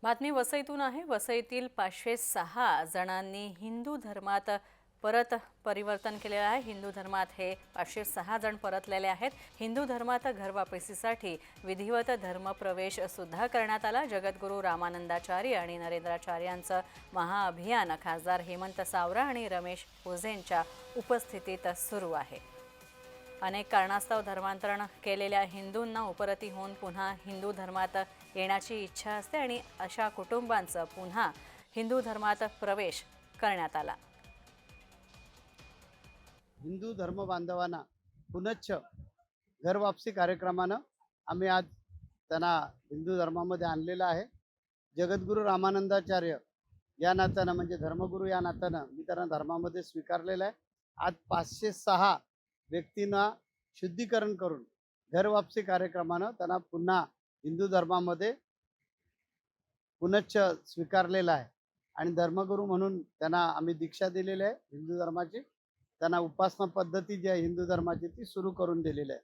बातमी वसईतून आहे। वसईतील 506 जणांनी हिंदू धर्मात परत परिवर्तन केलेलं आहे। हिंदू धर्मात हे 506 जण परतलेले आहेत। हिंदू धर्मात घरवापसीसाठी विधिवत धर्मप्रवेश सुद्धा करण्यात आला। जगद्गुरू रामानंदाचार्य आणि नरेंद्राचार्यांचं महाअभियान खासदार हेमंत सावरा आणि रमेश ओझेंच्या उपस्थितीत सुरू आहे। अनेक कारणास्तव धर्मांतरण केलेल्या हिंदूंना उपरती होऊन पुन्हा हिंदू धर्मात येण्याची इच्छा असते आणि अशा कुटुंबांचा पुन्हा हिंदू धर्मात प्रवेश करण्यात आला। हिंदू धर्म बांधवांना पुनश्च घरवापसी कार्यक्रमानं आम्ही आज त्यांना हिंदू धर्मामध्ये आणलेलं आहे। जगद्गुरू रामानंदाचार्य या नात्यानं म्हणजे धर्मगुरू या नात्यानं मी त्यांना धर्मामध्ये स्वीकारलेलं आहे। आज 506 व्यक्तींना शुद्धीकरण करून घरवापसी कार्यक्रमानं त्यांना पुन्हा हिंदू धर्मामध्ये पुनश्च स्वीकारलेलं आहे आणि धर्मगुरू म्हणून त्यांना आम्ही दीक्षा दिलेली आहे हिंदू धर्माची। त्यांना उपासना पद्धती जी आहे हिंदू धर्माची ती सुरू करून दिलेली आहे।